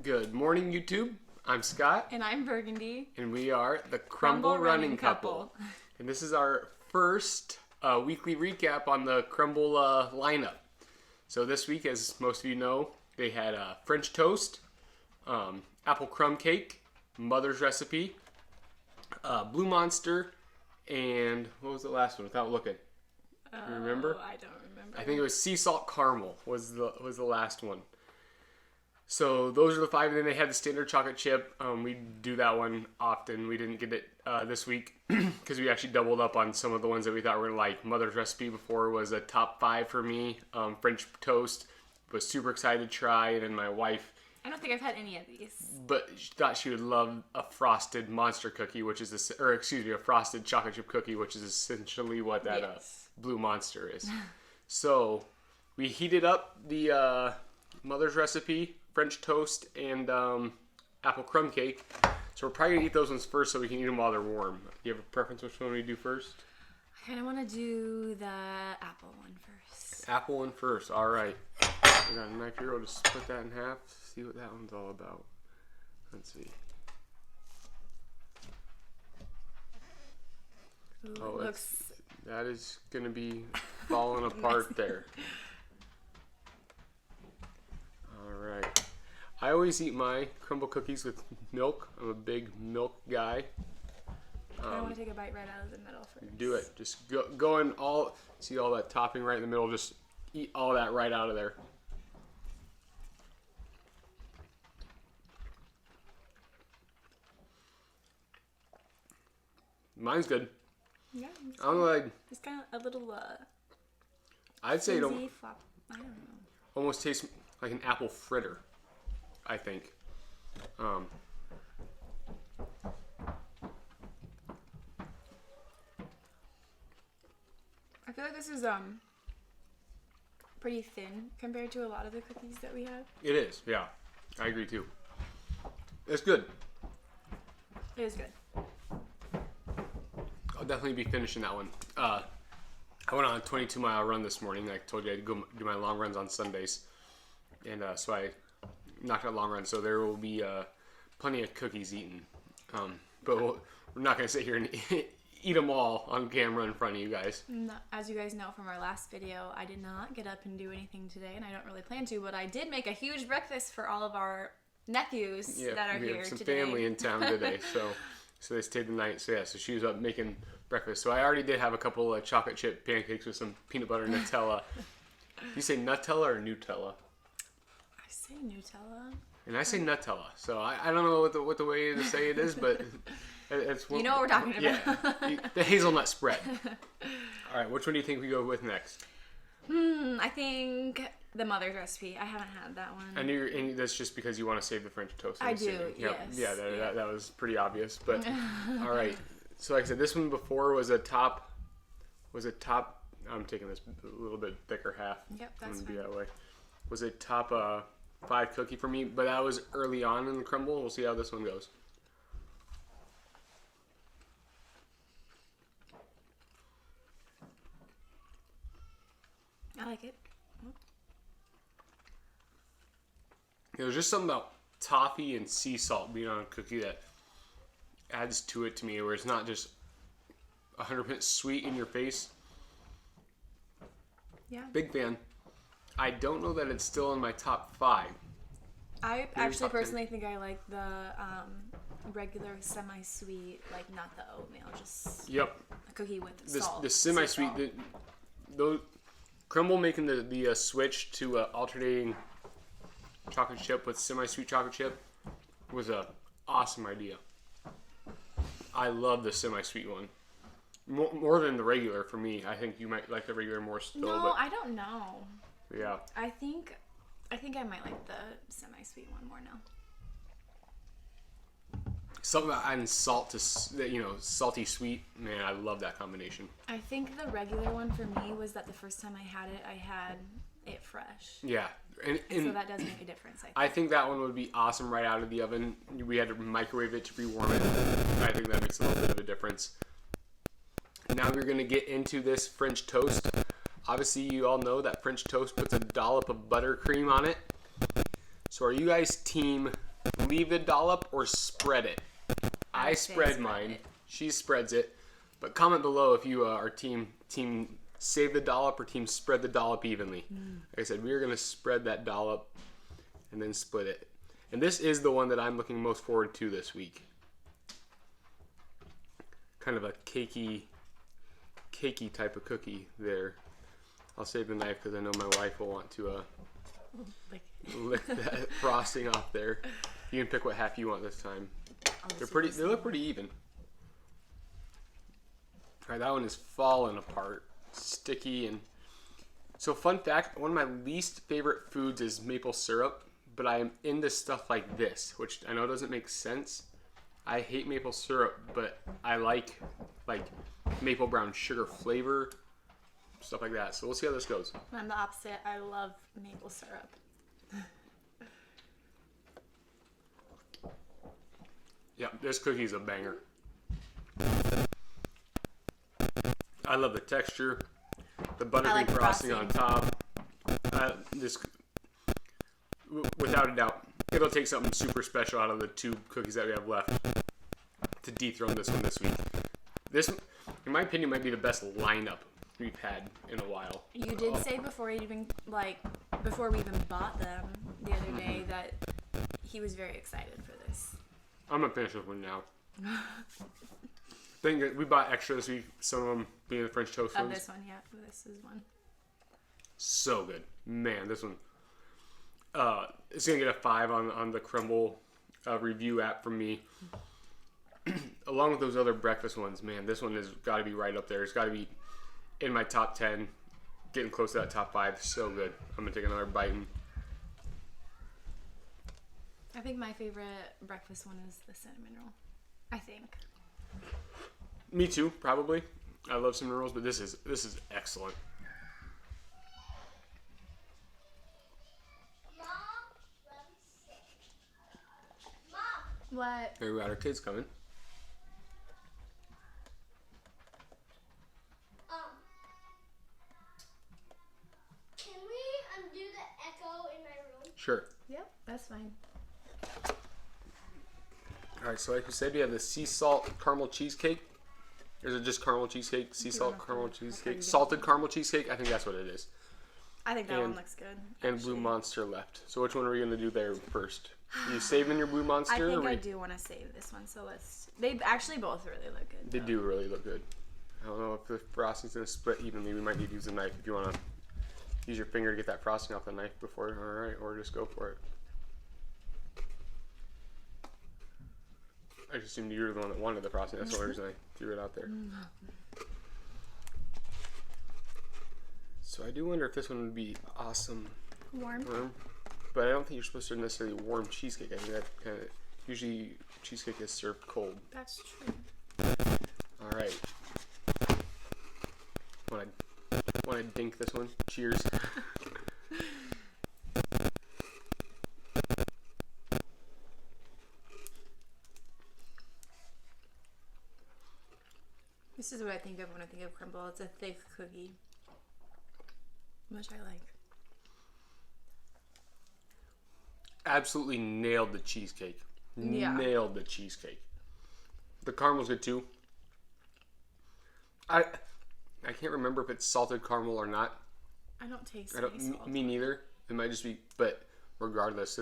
Good morning, YouTube. I'm Scott. And I'm Burgundy. And we are the Crumbl Running Couple. And this is our first weekly recap on the Crumbl lineup. So this week, as most of you know, they had French toast, apple crumb cake, mother's recipe, Blue Monster, and what was the last one without looking? You remember? I don't remember. I think it was sea salt caramel was the last one. So those are the five. And then they had the standard chocolate chip. We do that one often. We didn't get it this week because we actually doubled up on some of the ones that we thought were like. Mother's recipe before was a top 5 for me. French toast was super excited to try, and then my wife. I don't think I've had any of these. But she thought she would love a frosted monster cookie, which is a frosted chocolate chip cookie, which is essentially what that Blue Monster is. So we heated up the mother's recipe, French toast, and apple crumb cake. So we're probably gonna eat those ones first so we can eat them while they're warm. Do you have a preference which one we do first? I kind of want to do the apple one first. Apple one first. All right. We got a knife here. We'll just split that in half. See what that one's all about. Let's see. Ooh, that is gonna be falling apart there. All right. I always eat my Crumbl cookies with milk. I'm a big milk guy. I want to take a bite right out of the middle first. Do it. Just go in all. See all that topping right in the middle. Just eat all that right out of there. Mine's good. Yeah. I don't know, like. It's kind of a little. I'd say it I don't know. almost tastes like an apple fritter. I think. I feel like this is pretty thin compared to a lot of the cookies that we have. It is, yeah. I agree too. It's good. It is good. I'll definitely be finishing that one. I went on a 22-mile run this morning. I told you I'd go do my long runs on Sundays. And so I knocked out a long run. So there will be plenty of cookies eaten. But we're not going to sit here and eat them all on camera in front of you guys. No, as you guys know from our last video, I did not get up and do anything today. And I don't really plan to. But I did make a huge breakfast for all of our nephews that are here today. We have some family in town today. So they stayed the night. So so she was up making breakfast. So I already did have a couple of chocolate chip pancakes with some peanut butter Nutella. You say Nutella or Nutella? I say Nutella. And I say Nutella. So I don't know what the way to say it is, but it's you know what we're talking about. Yeah, the hazelnut spread. All right, which one do you think we go with next? I think the mother's recipe. I haven't had that one. And that's just because you want to save the French toast. I do, Yep. yes. Yeah, that was pretty obvious. But all right. So like I said, this one before was a top. I'm taking this a little bit thicker half. Yep, that's fine. Be that way. Was a top 5 cookie for me, but that was early on in the Crumbl. We'll see how this one goes. I like it. There's just something about toffee and sea salt being on a cookie that adds to it to me, where it's not just 100% sweet in your face. Yeah. Big fan. I don't know that it's still in my top 5. I actually personally think I like the regular semi-sweet, like not the oatmeal, just a cookie with salt. The semi-sweet, those Crumbl making the switch to alternating chocolate chip with semi-sweet chocolate chip was a awesome idea. I love the semi-sweet one. More than the regular for me. I think you might like the regular more still. No, I don't know. Yeah. I think I might like the semi-sweet one more now. Something about adding salt to, salty sweet. Man, I love that combination. I think the regular one for me was that the first time I had it fresh. Yeah. And so that does make a difference, I think that one would be awesome right out of the oven. We had to microwave it to rewarm it. I think that makes a little bit of a difference. Now we're going to get into this French toast. Obviously, you all know that French toast puts a dollop of buttercream on it. So are you guys team leave the dollop or spread it. I spread mine. She spreads it. But comment below if you are team save the dollop or team spread the dollop evenly. Like I said, we are going to spread that dollop and then split it. And this is the one that I'm looking most forward to this week. Kind of a cakey type of cookie there. I'll save the knife because I know my wife will want to lick that frosting off there. You can pick what half you want this time. They look pretty even. All right, that one is falling apart, sticky. And so fun fact, one of my least favorite foods is maple syrup, but I am into stuff like this, which I know doesn't make sense. I hate maple syrup, but I like maple brown sugar flavor, stuff like that. So we'll see how this goes. I'm the opposite. I love maple syrup. Yeah, this cookie's a banger. I love the texture, the buttercream frosting on top. Without a doubt, it'll take something super special out of the 2 cookies that we have left to dethrone this one this week. This, in my opinion, might be the best lineup we've had in a while. You did say before we even bought them the other day that he was very excited for this. I'm gonna finish this one now. Thing we bought extra this week. Some of them being the French toast ones. Oh, this one, yeah. This is one. So good, man. This one. It's gonna get a 5 on the Crumbl review app from me. Along with those other breakfast ones, man, this one has got to be right up there. It's got to be in my top 10, getting close to that top 5. So good. I'm gonna take another bite. I think my favorite breakfast one is the cinnamon roll. I think. Me too, probably. I love cinnamon rolls, but this is excellent. What? Here we got our kids coming. Can we undo the echo in my room? Sure. Yep, that's fine. All right, so like we said, we have the sea salt caramel cheesecake. Or is it just caramel cheesecake? Sea salt caramel cheesecake? Salted caramel cheesecake? I think that's what it is. I think that one looks good. And Blue Monster left. So which one are we going to do there first? Are you saving your Blue Monster? I think I do want to save this one, so let's... They actually both really look good. They do really look good. I don't know if the frosting's going to split evenly. We might need to use a knife if you want to use your finger to get that frosting off the knife before. All right, or just go for it. I just assumed you were the one that wanted the frosting. That's the only reason I threw it out there. So I do wonder if this one would be awesome. Warm. But I don't think you're supposed to necessarily warm cheesecake. I think that kind of usually cheesecake is served cold. That's true. All right. Want to dink this one? Cheers. This is what I think of when I think of Crumbl. It's a thick cookie, which I like. Absolutely nailed the cheesecake. Yeah. Nailed the cheesecake. The caramel's good too. I can't remember if it's salted caramel or not. I don't taste any salt. Me neither. It might just be, but regardless,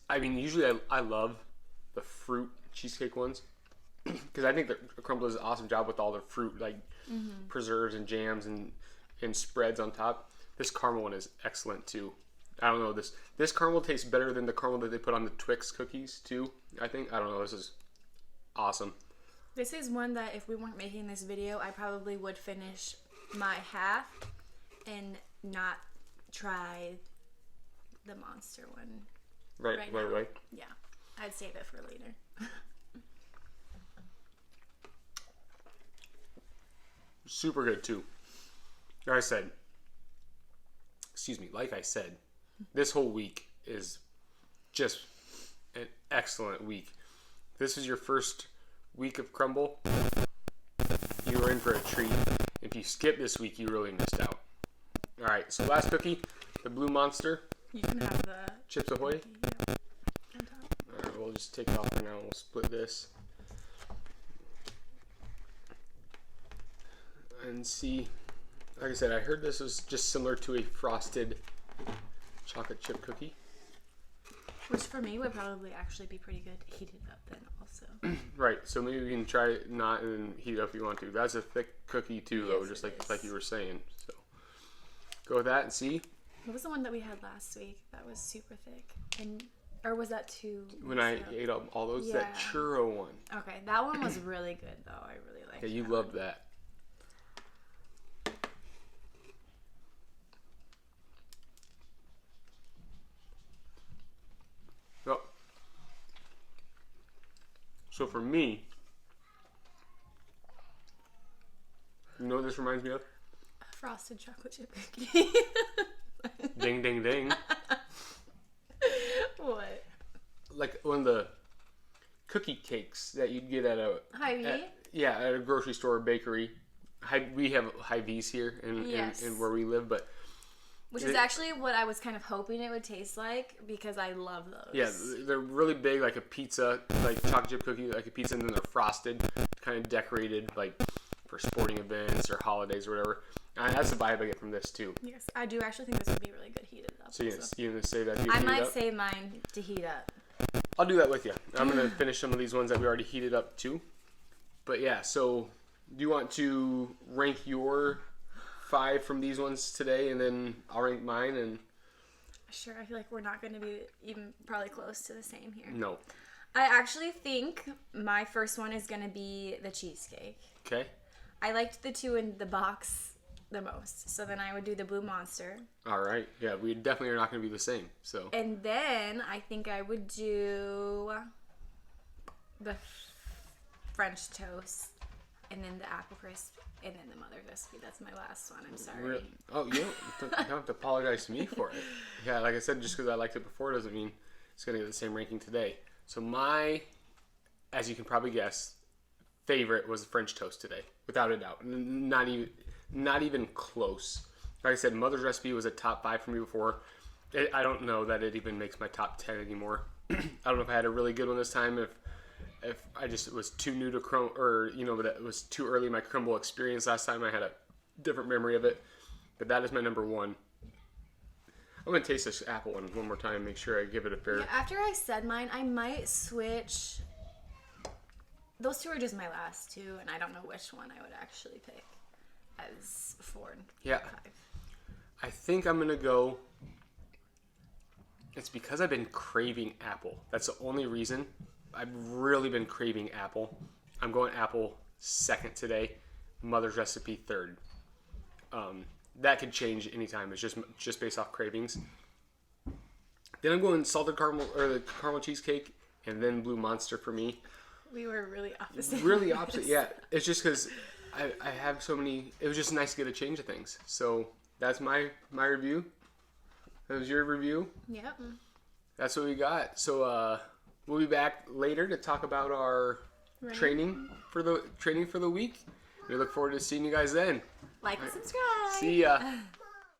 I mean, usually I love the fruit cheesecake ones because I think that Crumbl does an awesome job with all the fruit, like preserves and jams and spreads on top. This caramel one is excellent too. I don't know, this caramel tastes better than the caramel that they put on the Twix cookies too, I think. I don't know, this is awesome. This is one that if we weren't making this video, I probably would finish my half and not try the monster one. Right away. Yeah, I'd save it for later. Super good too. Like I said, this whole week is just an excellent week. This is your first week of Crumbl. You were in for a treat. If you skip this week, you really missed out. All right, so last cookie, the Blue Monster. You can have the Chips Ahoy. Yep. On top. All right, we'll just take it off for now. We'll split this. And see, like I said, I heard this was just similar to a frosted chocolate chip cookie. Which for me would probably actually be pretty good heated up then also. Right, so maybe we can try it not and heat it up if you want to. That's a thick cookie too, though, Yes, just it like is. you were saying. So go with that and see. What was the one that we had last week that was super thick? Or was that two? When I ate up all those, that Yeah. churro one. Okay, that one was really good though. I really liked Yeah, you that loved one. that. Well, so for me, you know what this reminds me of? Frosted chocolate chip cookie. Ding, ding, ding. What? Like one of the cookie cakes that you'd get at a Hy-Vee? at a grocery store or bakery. We have Hy-Vees here in where we live, but Which is actually what I was kind of hoping it would taste like because I love those. yeah, they're really big, like a pizza, like chocolate chip cookie, like a pizza, and then they're frosted, kind of decorated, like for sporting events or holidays or whatever. And that's the vibe I get from this too. Yes, I do actually think this would be really good heated up. So you gonna say that? I might save mine to heat up. I'll do that with you. I'm gonna finish some of these ones that we already heated up too. But yeah, so do you want to rank your 5 from these ones today, and then I'll rank mine? And Sure, I feel like we're not going to be even probably close to the same here. no, I actually think my first one is going to be the cheesecake. okay, I liked the two in the box the most. So then I would do the Blue Monster. all right, yeah, we definitely are not gonna be the same. So And then I think I would do the French toast and then the apple crisp and then the mother's recipe. That's my last one. I'm sorry. Oh, you don't have to apologize to me for it. Yeah, like I said, just because I liked it before doesn't mean it's gonna get the same ranking today. So my, as you can probably guess, favorite was the French toast today, without a doubt. Not even close. Like I said, mother's recipe was a top 5 for me before. I don't know that it even makes my top 10 anymore. I don't know if I had a really good one this time. If I just was too new to Crumbl, or that it was too early in my Crumbl experience last time. I had a different memory of it. But that is my number 1. I'm gonna taste this apple one more time. Make sure I give it a fair. Yeah, after I said mine, I might switch. Those two are just my last two, and I don't know which one I would actually pick as 4 and 5. I think I'm gonna go. It's because I've been craving apple. That's the only reason. I've really been craving apple. I'm going apple second today. Mother's recipe third. That could change anytime. It's just based off cravings. Then I'm going salted caramel or the caramel cheesecake, and then Blue Monster for me. We were really opposite. Really opposite, yeah. It's just because I have so many. It was just nice to get a change of things. So that's my review. That was your review. Yep. That's what we got. So we'll be back later to talk about our training for the week. We look forward to seeing you guys then. Like and subscribe. See ya.